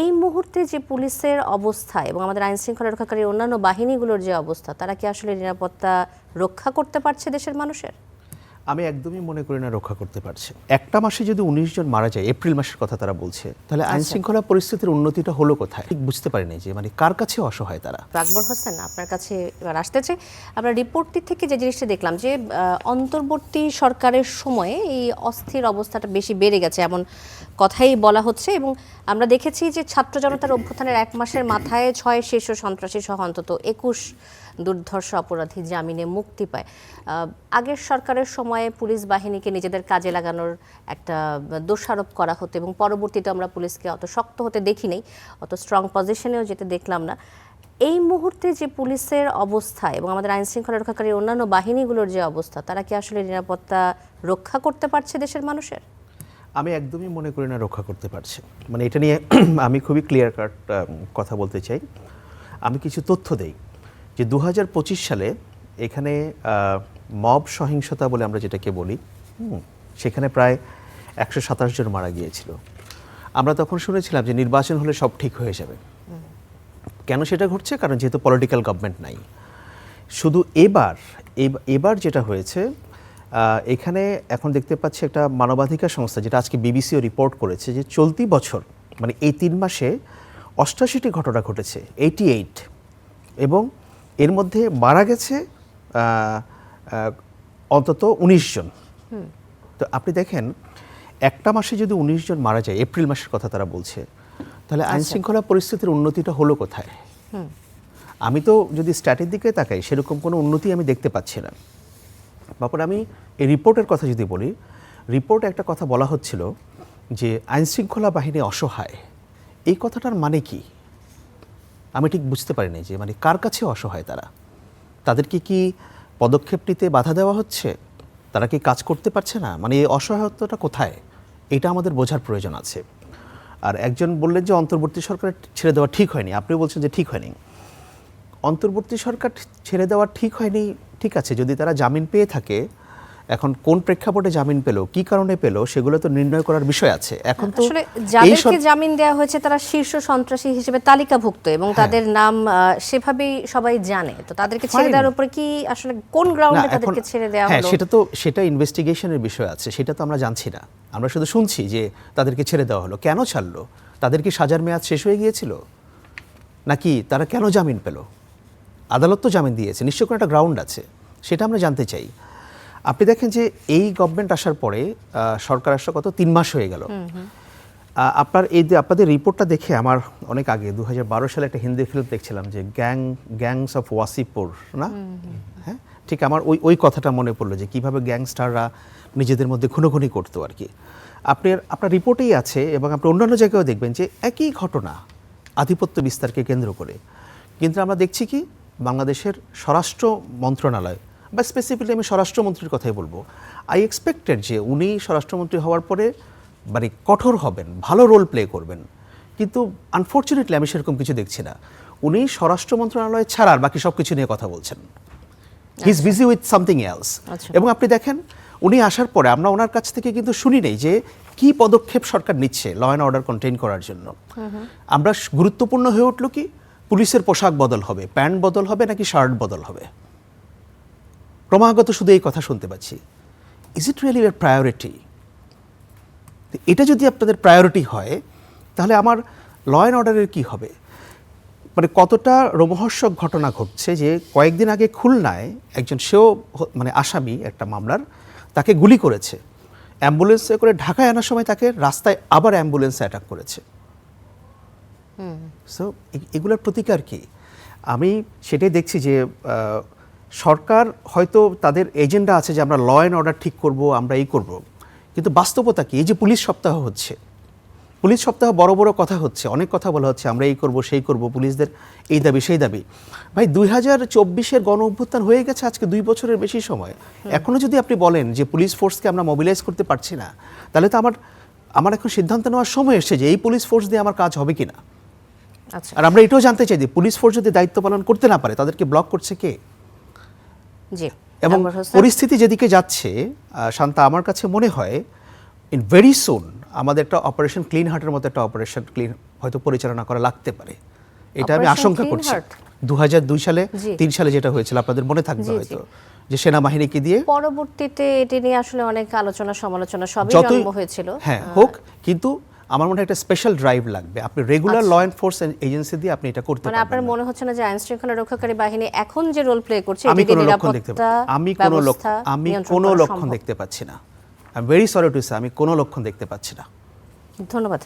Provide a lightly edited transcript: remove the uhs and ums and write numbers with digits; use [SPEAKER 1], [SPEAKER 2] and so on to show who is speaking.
[SPEAKER 1] এই মুহূর্তে যে পুলিশের অবস্থা এবং আমাদের আইন শৃঙ্খলা রক্ষাকারী অন্যান্য বাহিনীগুলোর যে অবস্থা, তারা কি আসলে নিরাপত্তা রক্ষা করতে পারছে দেশের মানুষের?
[SPEAKER 2] আমি একদমই মনে করি না রক্ষা করতে পারছে। একটা মাসে যদি 19 জন মারা যায়, এপ্রিল মাসের কথা তারা বলছে, তাহলে আইন শৃঙ্খলা পরিস্থিতির উন্নতিটা হলো কোথায়? ঠিক বুঝতে পারিনি যে কার কাছে অসহায় তারা।
[SPEAKER 1] আকবর হোসেন, আপনার কাছে এবার আসতে চাই। আমরা রিপোর্টটি থেকে যে জিনিসটা দেখলাম যে অন্তর্বর্তী সরকারের সময়ে এই অস্থির অবস্থাটা বেশি বেড়ে গেছে এমন কথাই বলা হচ্ছে, এবং আমরা দেখেছি যে ছাত্র জনতার অভ্যুত্থানের 1 মাসের মাথায় 6 শীর্ষ সন্ত্রাসী সহ অন্তত 21 দুর্ধর্ষ অপরাধী জামিনে মুক্তি পায়। আগের সরকারের সময়ে পুলিশ বাহিনীকে নিজেদের কাজে লাগানোর একটা দোষারোপ করা হতো, এবং পরবর্তীতে আমরা পুলিশকে অত শক্ত হতে দেখি নাই, অত স্ট্রং পজিশনেও যেতে দেখলাম না। এই মুহূর্তে যে পুলিশের অবস্থা এবং আমাদের আইন শৃঙ্খলা রক্ষাকারী অন্যান্য বাহিনীগুলোর যে অবস্থা, তারা কি আসলে নিরাপত্তা রক্ষা করতে পারছে দেশের মানুষের?
[SPEAKER 2] আমি একদমই মনে করি না রক্ষা করতে পারছে। এটা নিয়ে আমি খুবই ক্লিয়ার কাট কথা বলতে চাই। আমি কিছু তথ্য দেই যে 2025 সালে এখানে মব সহিংসতা বলে আমরা যেটাকে বলি, সেখানে প্রায় 127 জন মারা গিয়েছিল। আমরা তখন শুনেছিলাম যে নির্বাচন হলে সব ঠিক হয়ে যাবে। কেন সেটা ঘটছে? কারণ যেহেতু পলিটিক্যাল গভর্নমেন্ট নাই। শুধু এবার যেটা হয়েছে, এখানে এখন দেখতে পাচ্ছি একটা মানবাধিকার সংস্থা, যেটা আজকে বিবিসিও রিপোর্ট করেছে, যে চলতি বছর এই 3 মাসে 88টি ঘটনা ঘটেছে, 88, এবং এর মধ্যে মারা গেছে অন্তত 19 জন। তো আপনি দেখেন, একটা মাসে যদি 19 জন মারা যায়, এপ্রিল মাসের কথা তারা বলছে, তাহলে আইন শৃঙ্খলা পরিস্থিতির উন্নতিটা হলো কোথায়? আমি তো যদি স্ট্যাটের দিকে তাকাই, সেরকম কোনো উন্নতি আমি দেখতে পাচ্ছি না। তারপর আমি এই রিপোর্টের কথা যদি বলি, রিপোর্টে একটা কথা বলা হচ্ছিল যে আইন শৃঙ্খলা বাহিনী অসহায়। এই কথাটার মানে কি আমি ঠিক বুঝতে পারিনি, যে কার কাছে অসহায় তারা? তাদেরকে কি পদক্ষেপ নিতে বাধা দেওয়া হচ্ছে? তারা কি কাজ করতে পারছে না? এই অসহায়তাটা কোথায়, এটা আমাদের বোঝার প্রয়োজন আছে। আর একজন বললেন যে অন্তর্বর্তী সরকার ছেড়ে দেওয়া ঠিক হয়নি, আপনিও বলছেন যে ঠিক হয়নি। অন্তর্বর্তী সরকার ছেড়ে দেওয়া ঠিক হয়নি, ঠিক আছে, যদি তারা জামিন পেয়ে থাকে। এখন কোন প্রেক্ষাপটে জামিন পেল, কি কারণে পেল, সেগুলো তো নির্ণয় করার বিষয় আছে। এখন তো
[SPEAKER 1] আসলে যাদেরকে জামিন দেওয়া হয়েছে তারা শীর্ষ সন্ত্রাসী হিসেবে তালিকাভুক্ত, এবং তাদের নাম সেভাবেই সবাই জানে। তো তাদেরকে ছেড়ে দেওয়ার উপরে কি আসলে কোন গ্রাউন্ডে তাদেরকে ছেড়ে দেওয়া হলো?
[SPEAKER 2] সেটা ইনভেস্টিগেশনের বিষয় আছে, সেটা তো আমরা জানছি না। আমরা শুধু শুনছি যে তাদেরকে ছেড়ে দেওয়া হলো। কেন ছাড়লো? তাদের কি সাজার মেয়াদ শেষ হয়ে গিয়েছিল, নাকি তারা কেন জামিন পেল? আদালত তো জামিন দিয়েছে, নিশ্চয়ই কোনো একটা গ্রাউন্ড আছে, সেটা আমরা জানতে চাই। আপনি দেখেন যে এই গভর্নমেন্ট আসার পরে, সরকার আসার কত 3 মাস হয়ে গেল। আপনাদের রিপোর্টটা দেখে আমার অনেক আগে 2012 সালে একটা হিন্দি ফিল্ম দেখছিলাম, যে গ্যাংস অফ ওয়াসিপুর, না? হ্যাঁ, ঠিক আমার ওই কথাটা মনে পড়লো, যে কিভাবে গ্যাংস্টাররা নিজেদের মধ্যে খুনোখুনি করতো আর কি। আপনার রিপোর্টেই আছে, এবং আপনি অন্যান্য জায়গায়ও দেখবেন যে একই ঘটনা, আধিপত্য বিস্তারকে কেন্দ্র করে। কিন্তু আমরা দেখছি কি, বাংলাদেশের স্বরাষ্ট্র মন্ত্রণালয়, বা স্পেসিফিকলি আমি স্বরাষ্ট্রমন্ত্রীর কথাই বলবো, আই এক্সপেক্টেড যে উনি স্বরাষ্ট্রমন্ত্রী হওয়ার পরে কঠোর হবেন, ভালো রোল প্লে করবেন। কিন্তু আনফর্চুনেটলি আমি সেরকম কিছু দেখছি না। উনি স্বরাষ্ট্র মন্ত্রণালয় ছাড়া আর বাকি সব কিছু নিয়ে কথা বলছেন। He is busy with something else. এবং আপনি দেখেন, উনি আসার পরে আমরা ওনার কাছ থেকে কিন্তু শুনি নেই যে কি পদক্ষেপ সরকার নিচ্ছে ল অ্যান্ড অর্ডার কন্টেইন করার জন্য। আমরা গুরুত্বপূর্ণ হয়ে উঠল কি, পুলিশের পোশাক বদল হবে, প্যান্ট বদল হবে, নাকি শার্ট বদল হবে? ক্রমাগত শুধু এই কথা শুনতে পাচ্ছি। ইজ ইট রিয়েলি এর প্রায়োরিটি? এটা যদি আপনাদের প্রায়োরিটি হয়, তাহলে আমার ল অ্যান্ড অর্ডারের কী হবে? কতটা রোমহর্ষক ঘটনা ঘটছে যে কয়েকদিন আগে খুলনায় একজন, সেও আসামি একটা মামলার, তাকে গুলি করেছে। অ্যাম্বুলেন্সে করে ঢাকায় আনার সময় তাকে রাস্তায় আবার অ্যাম্বুলেন্সে অ্যাটাক করেছে। সো এগুলোর প্রতিকার কি? আমি সেটাই দেখছি যে সরকার হয়তো তাদের এজেন্ডা আছে যে আমরা ল অ্যান্ড অর্ডার ঠিক করব, আমরা এই করব, কিন্তু বাস্তবতা কি? এই যে পুলিশ সপ্তাহ হচ্ছে, পুলিশ সপ্তাহ বড় বড় কথা হচ্ছে, অনেক কথা বলা হচ্ছে, আমরা এই করব সেই করব, পুলিশদের এই দাবি সেই দাবি। ভাই, 2024-এর গণ অভ্যুত্থান হয়ে গেছে আজকে 2 বছরের বেশি সময়। এখনও যদি আপনি বলেন যে পুলিশ ফোর্সকে আমরা মোবিলাইজ করতে পারছি না, তাহলে তো আমার এখন সিদ্ধান্ত নেওয়ার সময় এসেছে যে এই পুলিশ ফোর্স দিয়ে আমার কাজ হবে কিনা। আর আমরা এটাও জানতে চাই যে পুলিশ ফোর্স যদি দায়িত্ব পালন করতে না পারে, তাদেরকে ব্লক করছে কে? এবং পরিস্থিতি যেদিকে যাচ্ছে, শান্তা, আমার কাছে মনে হয় ইন ভেরি সুন আমাদের একটা অপারেশন ক্লিন হার্টের মতো একটা অপারেশন হয়তো পরিচালনা করা লাগতে পারে, এটা আমি
[SPEAKER 1] Operation
[SPEAKER 2] আশঙ্কা
[SPEAKER 1] Clean
[SPEAKER 2] করছি।
[SPEAKER 1] Heart?
[SPEAKER 2] 2002 সালে
[SPEAKER 1] জি।
[SPEAKER 2] 3 সালে যেটা হয়েছিল আপনাদের মনে থাকবে
[SPEAKER 1] জি, জি।
[SPEAKER 2] হয়তো, যে সেনাবাহিনীকে দিয়ে
[SPEAKER 1] পরবর্তীতে এটি নিয়ে আসলে অনেক আলোচনা সমালোচনা সবই
[SPEAKER 2] যতই
[SPEAKER 1] জন্ম হয়েছিল।
[SPEAKER 2] হ্যাঁ হোক, কিন্তু আমার মনে হয় একটা স্পেশাল ড্রাইভ লাগবে। আপনি রেগুলার ল এনফোর্সমেন্ট এজেন্সি দিয়ে আপনি এটা করতে
[SPEAKER 1] মানে আপনার
[SPEAKER 2] পারবেন না।
[SPEAKER 1] মনে হচ্ছে না যে আইন শৃঙ্খলা রক্ষাকারী বাহিনী এখন যে রোল প্লে করছে
[SPEAKER 2] আমি
[SPEAKER 1] এটি দিয়ে
[SPEAKER 2] কোনো লক্ষণ দেখতে
[SPEAKER 1] নিরাপত্তা
[SPEAKER 2] আমি কোনো
[SPEAKER 1] ব্যবস্থা
[SPEAKER 2] আমি
[SPEAKER 1] নিয়ন্ত্রণ
[SPEAKER 2] কোনো
[SPEAKER 1] করা
[SPEAKER 2] লক্ষণ
[SPEAKER 1] সম্ভব?
[SPEAKER 2] দেখতে পাচ্ছি না। I am very sorry to say, আমি কোনো লক্ষণ দেখতে পাচ্ছি না।
[SPEAKER 1] ধন্যবাদ।